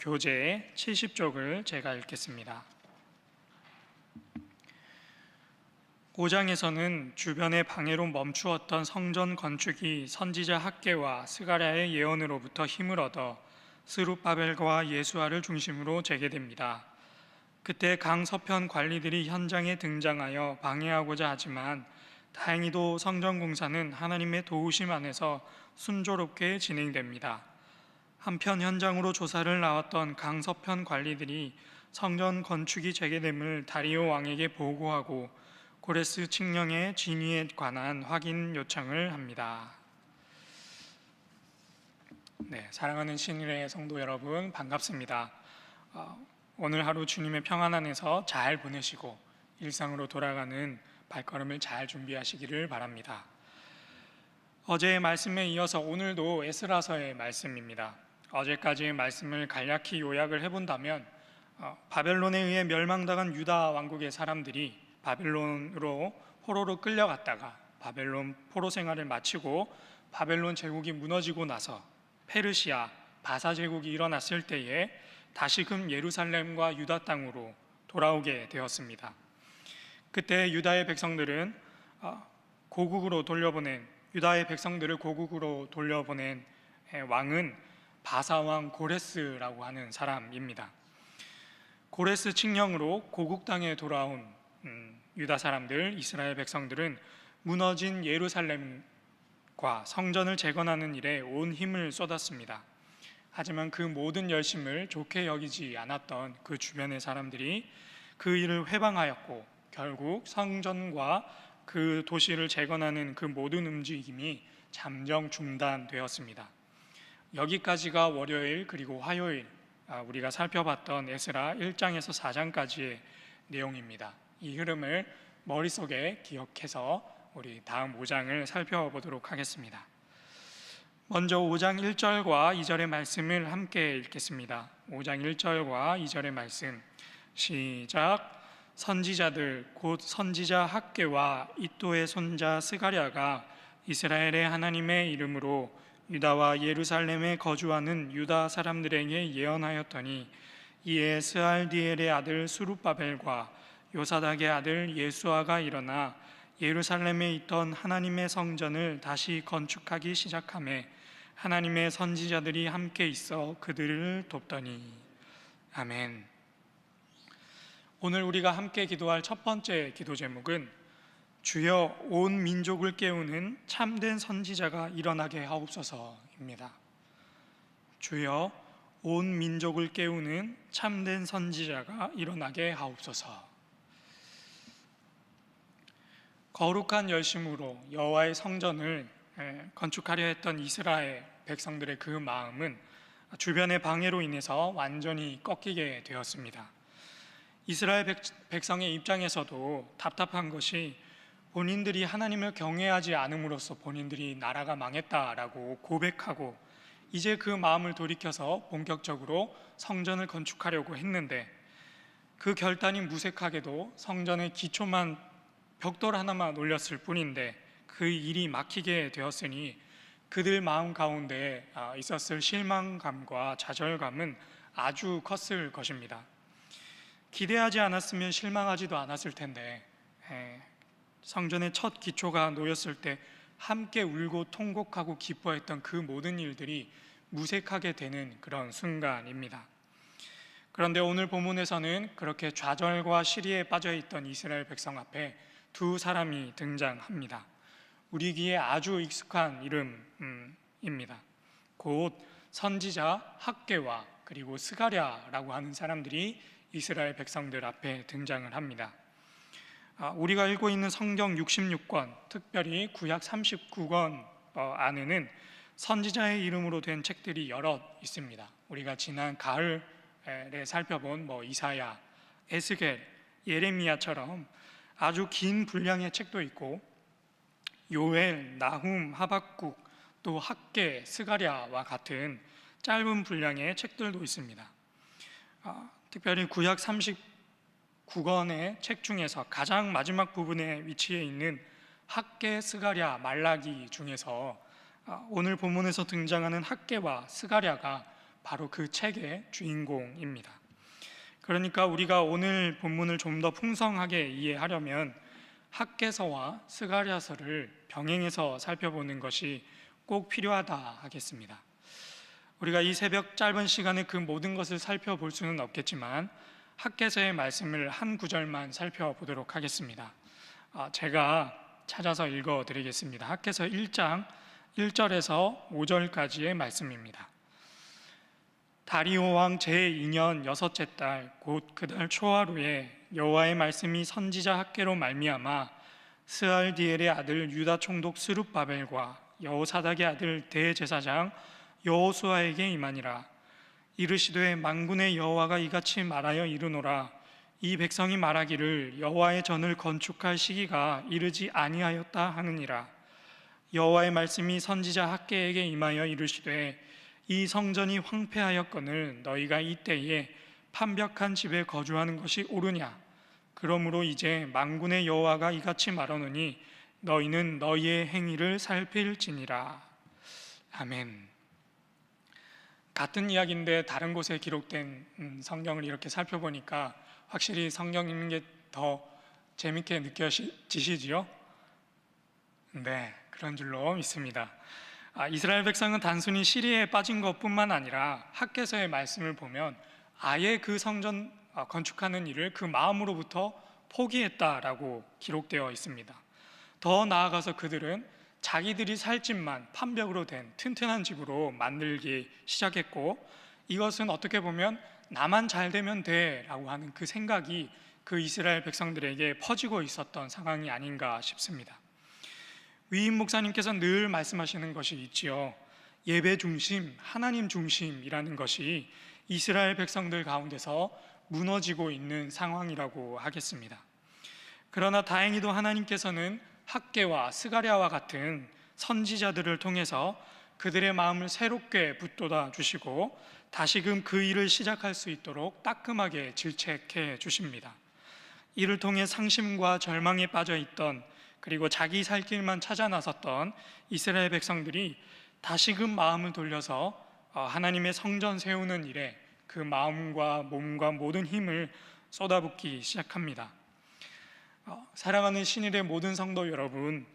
교재 70쪽을 제가 읽겠습니다. 5장에서는 주변의 방해로 멈추었던 성전 건축이 선지자 학개와 스가랴의 예언으로부터 힘을 얻어 스룹바벨과 예수아를 중심으로 재개됩니다. 그때 강서편 관리들이 현장에 등장하여 방해하고자 하지만 다행히도 성전 공사는 하나님의 도우심 안에서 순조롭게 진행됩니다. 한편 현장으로 조사를 나왔던 강서편 관리들이 성전 건축이 재개됨을 다리오 왕에게 보고하고 고레스 칙령의 진위에 관한 확인 요청을 합니다. 사랑하는 신일의 성도 여러분, 반갑습니다. 오늘 하루 주님의 평안 안에서 잘 보내시고 일상으로 돌아가는 발걸음을 잘 준비하시기를 바랍니다. 어제의 말씀에 이어서 오늘도 에스라서의 말씀입니다. 어제까지의 말씀을 간략히 요약을 해본다면 바벨론에 의해 멸망당한 유다 왕국의 사람들이 바벨론으로 포로로 끌려갔다가 바벨론 포로 생활을 마치고 바벨론 제국이 무너지고 나서 페르시아, 바사 제국이 일어났을 때에 다시금 예루살렘과 유다 땅으로 돌아오게 되었습니다. 그때 유다의 백성들을 고국으로 돌려보낸 왕은 바사왕 고레스라고 하는 사람입니다. 고레스 칙령으로 고국 땅에 돌아온 유다 사람들, 이스라엘 백성들은 무너진 예루살렘과 성전을 재건하는 일에 온 힘을 쏟았습니다. 하지만 그 모든 열심을 좋게 여기지 않았던 그 주변의 사람들이 그 일을 회방하였고 결국 성전과 그 도시를 재건하는 그 모든 움직임이 잠정 중단되었습니다. 여기까지가 월요일 그리고 화요일 우리가 살펴봤던 에스라 1장에서 4장까지의 내용입니다. 이 흐름을 머릿속에 기억해서 우리 다음 5장을 살펴보도록 하겠습니다. 먼저 5장 1절과 2절의 말씀을 함께 읽겠습니다. 5장 1절과 2절의 말씀 시작. 선지자들 곧 선지자 학개와 이도의 손자 스가랴가 이스라엘의 하나님의 이름으로 유다와 예루살렘에 거주하는 유다 사람들에게 예언하였더니 이에 스알디엘의 아들 수룹바벨과 요사닥의 아들 예수아가 일어나 예루살렘에 있던 하나님의 성전을 다시 건축하기 시작하매 하나님의 선지자들이 함께 있어 그들을 돕더니. 아멘. 오늘 우리가 함께 기도할 첫 번째 기도 제목은 주여 온 민족을 깨우는 참된 선지자가 일어나게 하옵소서입니다. 주여 온 민족을 깨우는 참된 선지자가 일어나게 하옵소서. 거룩한 열심으로 여호와의 성전을 건축하려 했던 이스라엘 백성들의 그 마음은 주변의 방해로 인해서 완전히 꺾이게 되었습니다. 이스라엘 백성의 입장에서도 답답한 것이 본인들이 하나님을 경외하지 않음으로써 본인들이 나라가 망했다라고 고백하고 이제 그 마음을 돌이켜서 본격적으로 성전을 건축하려고 했는데 그 결단이 무색하게도 성전의 기초만 벽돌 하나만 올렸을 뿐인데 그 일이 막히게 되었으니 그들 마음 가운데 있었을 실망감과 좌절감은 아주 컸을 것입니다. 기대하지 않았으면 실망하지도 않았을 텐데 성전의 첫 기초가 놓였을 때 함께 울고 통곡하고 기뻐했던 그 모든 일들이 무색하게 되는 그런 순간입니다. 그런데 오늘 본문에서는 그렇게 좌절과 시리에 빠져있던 이스라엘 백성 앞에 두 사람이 등장합니다. 우리 귀에 아주 익숙한 이름입니다. 곧 선지자 학개와 그리고 스가랴라고 하는 사람들이 이스라엘 백성들 앞에 등장을 합니다. 우리가 읽고 있는 성경 66권, 특별히 구약 39권 안에는 선지자의 이름으로 된 책들이 여럿 있습니다. 우리가 지난 가을에 살펴본 이사야, 에스겔, 예레미야처럼 아주 긴 분량의 책도 있고 요엘, 나훔, 하박국, 또 학개, 스가랴와 같은 짧은 분량의 책들도 있습니다. 특별히 구약 39권의 책 중에서 가장 마지막 부분에 위치해 있는 학개, 스가랴, 말라기 중에서 오늘 본문에서 등장하는 학개와 스가랴가 바로 그 책의 주인공입니다. 그러니까 우리가 오늘 본문을 좀 더 풍성하게 이해하려면 학개서와 스가랴서를 병행해서 살펴보는 것이 꼭 필요하다 하겠습니다. 우리가 이 새벽 짧은 시간에 그 모든 것을 살펴볼 수는 없겠지만 학개서의 말씀을 한 구절만 살펴보도록 하겠습니다. 제가 찾아서 읽어드리겠습니다. 학개서 1장 1절에서 5절까지의 말씀입니다. 다리오 왕 제2년 여섯째 달 곧 그달 초하루에 여호와의 말씀이 선지자 학개로 말미암아 스알디엘의 아들 유다 총독 스룹바벨과 여호사닥의 아들 대제사장 여호수아에게 임하니라. 이르시되 만군의 여호와가 이같이 말하여 이르노라. 이 백성이 말하기를 여호와의 전을 건축할 시기가 이르지 아니하였다 하느니라. 여호와의 말씀이 선지자 학개에게 임하여 이르시되 이 성전이 황폐하였거늘 너희가 이때에 판벽한 집에 거주하는 것이 옳으냐. 그러므로 이제 만군의 여호와가 이같이 말하노니 너희는 너희의 행위를 살필지니라. 아멘. 같은 이야기인데 다른 곳에 기록된 성경을 이렇게 살펴보니까 확실히 성경 읽는 게 더 재밌게 느껴지시지요? 네, 그런 줄로 믿습니다. 이스라엘 백성은 단순히 시리에 빠진 것뿐만 아니라 학개서의 말씀을 보면 아예 그 성전 건축하는 일을 그 마음으로부터 포기했다라고 기록되어 있습니다. 더 나아가서 그들은 자기들이 살 집만 판벽으로 된 튼튼한 집으로 만들기 시작했고, 이것은 어떻게 보면 나만 잘 되면 돼라고 하는 그 생각이 그 이스라엘 백성들에게 퍼지고 있었던 상황이 아닌가 싶습니다. 위임 목사님께서 늘 말씀하시는 것이 있지요. 예배 중심, 하나님 중심이라는 것이 이스라엘 백성들 가운데서 무너지고 있는 상황이라고 하겠습니다. 그러나 다행히도 하나님께서는 학개와 스가랴와 같은 선지자들을 통해서 그들의 마음을 새롭게 붙돋아 주시고 다시금 그 일을 시작할 수 있도록 따끔하게 질책해 주십니다. 이를 통해 상심과 절망에 빠져 있던, 그리고 자기 살 길만 찾아 나섰던 이스라엘 백성들이 다시금 마음을 돌려서 하나님의 성전 세우는 일에 그 마음과 몸과 모든 힘을 쏟아붓기 시작합니다. 사랑하는 신일의 모든 성도 여러분,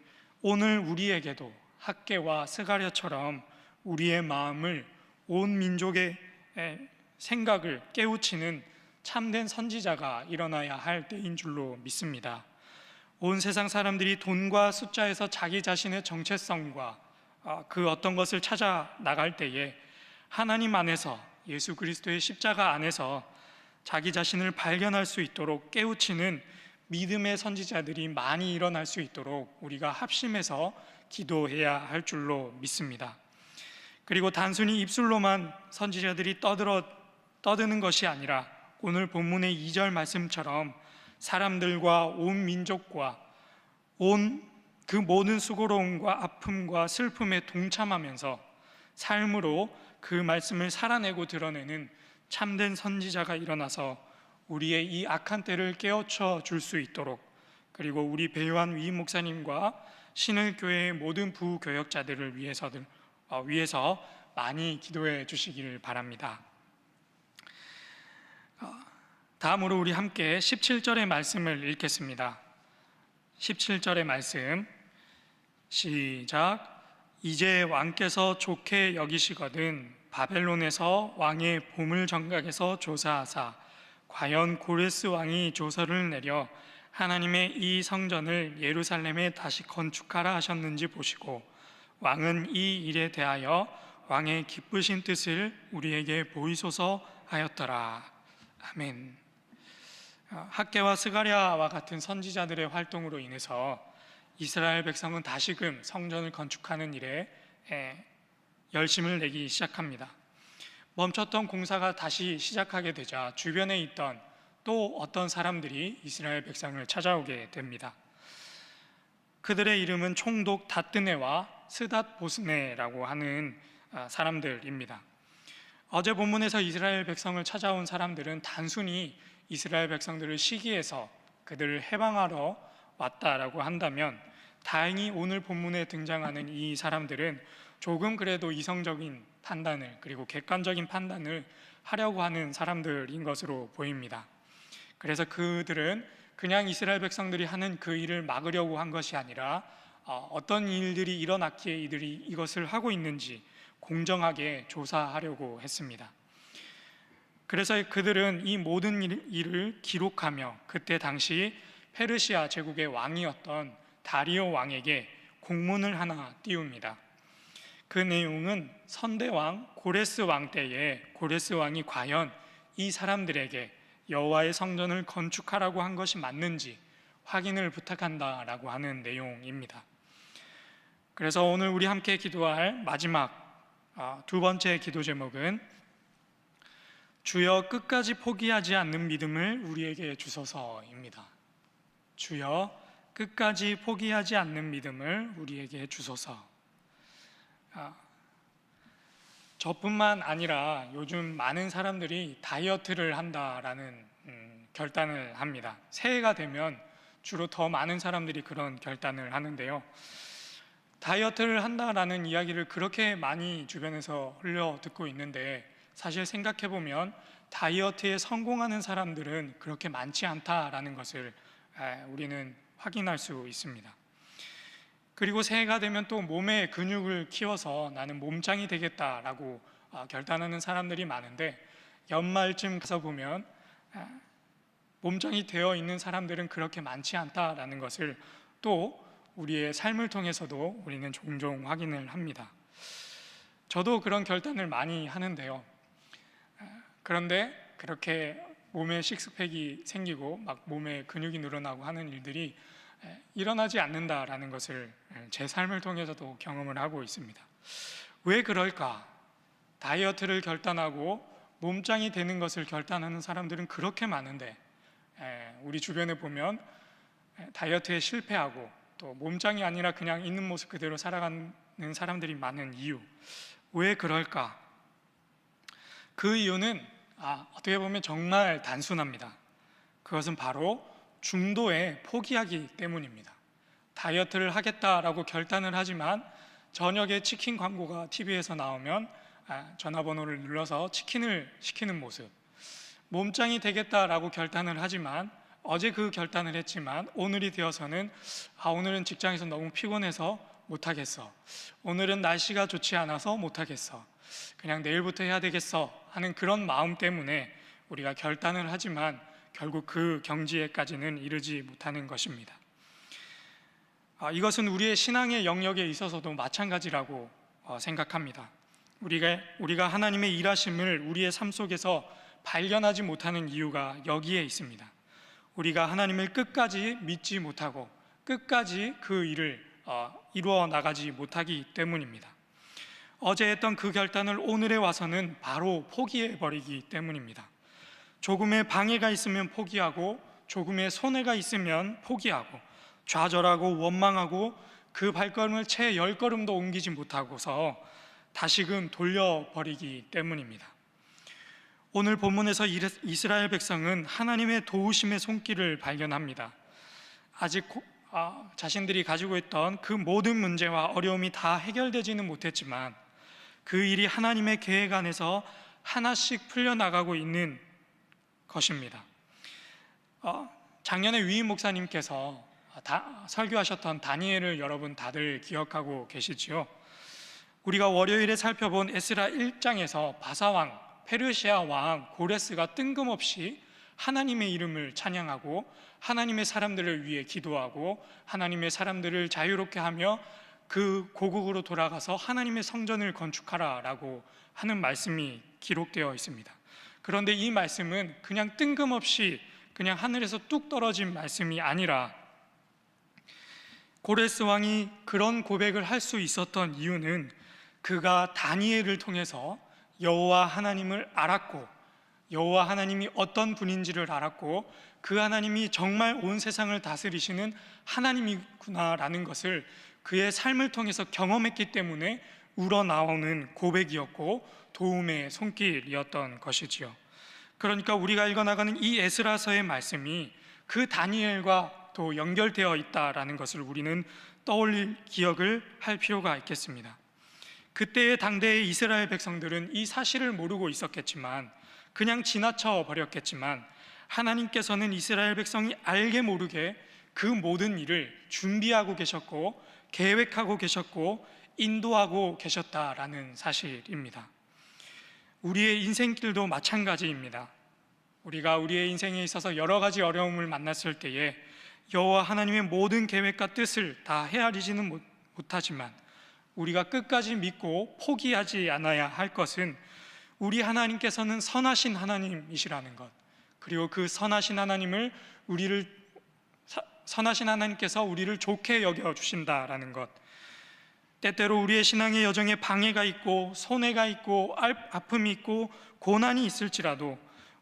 오늘 우리에게도 학개와 스가랴처럼 우리의 마음을, 온 민족의 생각을 깨우치는 참된 선지자가 일어나야 할 때인 줄로 믿습니다. 온 세상 사람들이 돈과 숫자에서 자기 자신의 정체성과 그 어떤 것을 찾아 나갈 때에 하나님 안에서, 예수 그리스도의 십자가 안에서 자기 자신을 발견할 수 있도록 깨우치는 믿음의 선지자들이 많이 일어날 수 있도록 우리가 합심해서 기도해야 할 줄로 믿습니다. 그리고 단순히 입술로만 선지자들이 떠드는 것이 아니라 오늘 본문의 2절 말씀처럼 사람들과 온 민족과 온 그 모든 수고로움과 아픔과 슬픔에 동참하면서 삶으로 그 말씀을 살아내고 드러내는 참된 선지자가 일어나서 우리의 이 악한 때를 깨우쳐 줄 수 있도록, 그리고 우리 배요한 위임 목사님과 신을교회의 모든 부교역자들을 위해서 많이 기도해 주시기를 바랍니다. 다음으로 우리 함께 17절의 말씀을 읽겠습니다. 17절의 말씀 시작. 이제 왕께서 좋게 여기시거든 바벨론에서 왕의 보물 정각에서 조사하사 과연 고레스 왕이 조서를 내려 하나님의 이 성전을 예루살렘에 다시 건축하라 하셨는지 보시고 왕은 이 일에 대하여 왕의 기쁘신 뜻을 우리에게 보이소서 하였더라. 아멘. 학개와 스가랴와 같은 선지자들의 활동으로 인해서 이스라엘 백성은 다시금 성전을 건축하는 일에 열심을 내기 시작합니다. 멈췄던 공사가 다시 시작하게 되자 주변에 있던 또 어떤 사람들이 이스라엘 백성을 찾아오게 됩니다. 그들의 이름은 총독 다뜨네와 스닷 보스네라고 하는 사람들입니다. 어제 본문에서 이스라엘 백성을 찾아온 사람들은 단순히 이스라엘 백성들을 시기해서 그들을 해방하러 왔다라고 한다면, 다행히 오늘 본문에 등장하는 이 사람들은 조금 그래도 이성적인 판단을, 그리고 객관적인 판단을 하려고 하는 사람들인 것으로 보입니다. 그래서 그들은 그냥 이스라엘 백성들이 하는 그 일을 막으려고 한 것이 아니라 어떤 일들이 일어났기에 이들이 이것을 하고 있는지 공정하게 조사하려고 했습니다. 그래서 그들은 이 모든 일을 기록하며 그때 당시 페르시아 제국의 왕이었던 다리오 왕에게 공문을 하나 띄웁니다. 그 내용은 선대왕 고레스 왕 때에 고레스 왕이 과연 이 사람들에게 여호와의 성전을 건축하라고 한 것이 맞는지 확인을 부탁한다라고 하는 내용입니다. 그래서 오늘 우리 함께 기도할 마지막 두 번째 기도 제목은 주여 끝까지 포기하지 않는 믿음을 우리에게 주소서입니다. 주여 끝까지 포기하지 않는 믿음을 우리에게 주소서. 저뿐만 아니라 요즘 많은 사람들이 다이어트를 한다라는 결단을 합니다. 새해가 되면 주로 더 많은 사람들이 그런 결단을 하는데요. 다이어트를 한다라는 이야기를 그렇게 많이 주변에서 흘려 듣고 있는데 사실 생각해보면 다이어트에 성공하는 사람들은 그렇게 많지 않다라는 것을 우리는 확인할 수 있습니다. 그리고 새해가 되면 또 몸의 근육을 키워서 나는 몸짱이 되겠다라고 결단하는 사람들이 많은데 연말쯤 가서 보면 몸짱이 되어 있는 사람들은 그렇게 많지 않다라는 것을 또 우리의 삶을 통해서도 우리는 종종 확인을 합니다. 저도 그런 결단을 많이 하는데요. 그런데 그렇게 몸에 식스팩이 생기고 막 몸에 근육이 늘어나고 하는 일들이 일어나지 않는다라는 것을 제 삶을 통해서도 경험을 하고 있습니다. 왜 그럴까? 다이어트를 결단하고 몸짱이 되는 것을 결단하는 사람들은 그렇게 많은데 우리 주변에 보면 다이어트에 실패하고 또 몸짱이 아니라 그냥 있는 모습 그대로 살아가는 사람들이 많은 이유, 왜 그럴까? 그 이유는 어떻게 보면 정말 단순합니다. 그것은 바로 중도에 포기하기 때문입니다. 다이어트를 하겠다라고 결단을 하지만 저녁에 치킨 광고가 TV에서 나오면 전화번호를 눌러서 치킨을 시키는 모습, 몸짱이 되겠다라고 결단을 하지만 어제 그 결단을 했지만 오늘이 되어서는 오늘은 직장에서 너무 피곤해서 못하겠어, 오늘은 날씨가 좋지 않아서 못하겠어, 그냥 내일부터 해야 되겠어 하는 그런 마음 때문에 우리가 결단을 하지만 결국 그 경지에까지는 이르지 못하는 것입니다. 이것은 우리의 신앙의 영역에 있어서도 마찬가지라고 생각합니다. 우리가 하나님의 일하심을 우리의 삶 속에서 발견하지 못하는 이유가 여기에 있습니다. 우리가 하나님을 끝까지 믿지 못하고 끝까지 그 일을 이루어 나가지 못하기 때문입니다. 어제 했던 그 결단을 오늘에 와서는 바로 포기해버리기 때문입니다. 조금의 방해가 있으면 포기하고 조금의 손해가 있으면 포기하고 좌절하고 원망하고 그 발걸음을 채 10걸음도 옮기지 못하고서 다시금 돌려버리기 때문입니다. 오늘 본문에서 이스라엘 백성은 하나님의 도우심의 손길을 발견합니다. 아직 자신들이 가지고 있던 그 모든 문제와 어려움이 다 해결되지는 못했지만 그 일이 하나님의 계획 안에서 하나씩 풀려나가고 있는 것입니다. 작년에 위임 목사님께서 설교하셨던 다니엘을 여러분 다들 기억하고 계시지요? 우리가 월요일에 살펴본 에스라 1장에서 바사왕, 페르시아 왕 고레스가 뜬금없이 하나님의 이름을 찬양하고 하나님의 사람들을 위해 기도하고 하나님의 사람들을 자유롭게 하며 그 고국으로 돌아가서 하나님의 성전을 건축하라라고 하는 말씀이 기록되어 있습니다. 그런데 이 말씀은 그냥 뜬금없이 그냥 하늘에서 뚝 떨어진 말씀이 아니라 고레스 왕이 그런 고백을 할 수 있었던 이유는 그가 다니엘을 통해서 여호와 하나님을 알았고 여호와 하나님이 어떤 분인지를 알았고 그 하나님이 정말 온 세상을 다스리시는 하나님이구나라는 것을 그의 삶을 통해서 경험했기 때문에 우러나오는 고백이었고 도움의 손길이었던 것이지요. 그러니까 우리가 읽어나가는 이 에스라서의 말씀이 그 다니엘과 또 연결되어 있다라는 것을 우리는 떠올릴 기억을 할 필요가 있겠습니다. 그때의 당대의 이스라엘 백성들은 이 사실을 모르고 있었겠지만, 그냥 지나쳐 버렸겠지만, 하나님께서는 이스라엘 백성이 알게 모르게 그 모든 일을 준비하고 계셨고 계획하고 계셨고 인도하고 계셨다라는 사실입니다. 우리의 인생길도 마찬가지입니다. 우리가 우리의 인생에 있어서 여러 가지 어려움을 만났을 때에 여호와 하나님의 모든 계획과 뜻을 다 헤아리지는 못하지만, 우리가 끝까지 믿고 포기하지 않아야 할 것은 우리 하나님께서는 선하신 하나님이시라는 것, 그리고 그 선하신 하나님께서 우리를 좋게 여겨 주신다라는 것. 때때로 우리의 신앙의 여정에 방해가 있고 손해가 있고 아픔이 있고 고난이 있을지라도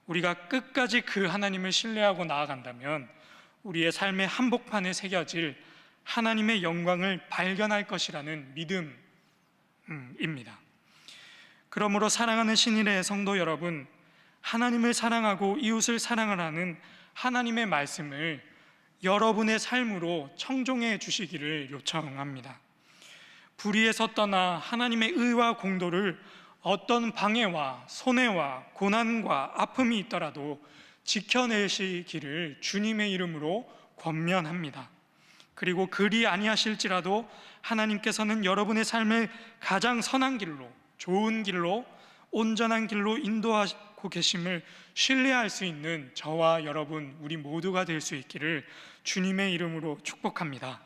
우리가 끝까지 그 하나님을 신뢰하고 나아간다면 우리의 삶의 한복판에 새겨질 하나님의 영광을 발견할 것이라는 믿음입니다. 그러므로 사랑하는 신일의 성도 여러분, 하나님을 사랑하고 이웃을 사랑하라는 하나님의 말씀을 여러분의 삶으로 청종해 주시기를 요청합니다. 불의에서 떠나 하나님의 의와 공도를 어떤 방해와 손해와 고난과 아픔이 있더라도 지켜내시기를 주님의 이름으로 권면합니다. 그리고 그리 아니하실지라도 하나님께서는 여러분의 삶을 가장 선한 길로, 좋은 길로, 온전한 길로 인도하고 계심을 신뢰할 수 있는 저와 여러분, 우리 모두가 될 수 있기를 주님의 이름으로 축복합니다.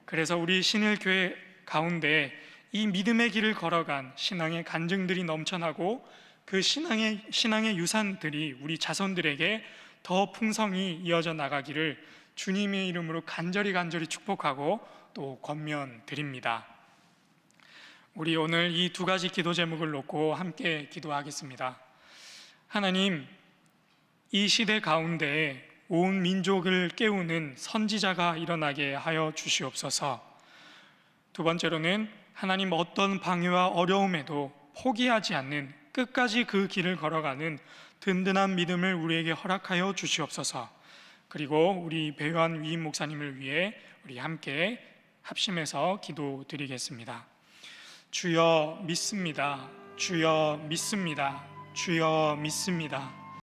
그래서 우리 신일교회 가운데 이 믿음의 길을 걸어간 신앙의 간증들이 넘쳐나고 그 신앙의 유산들이 우리 자손들에게 더 풍성히 이어져 나가기를 주님의 이름으로 간절히 축복하고 또 권면드립니다. 우리 오늘 이 두 가지 기도 제목을 놓고 함께 기도하겠습니다. 하나님, 이 시대 가운데 온 민족을 깨우는 선지자가 일어나게 하여 주시옵소서. 두 번째로는 하나님, 어떤 방해와 어려움에도 포기하지 않는, 끝까지 그 길을 걸어가는 든든한 믿음을 우리에게 허락하여 주시옵소서. 그리고 우리 배환 위임 목사님을 위해 우리 함께 합심해서 기도드리겠습니다. 주여 믿습니다. 주여 믿습니다. 주여 믿습니다.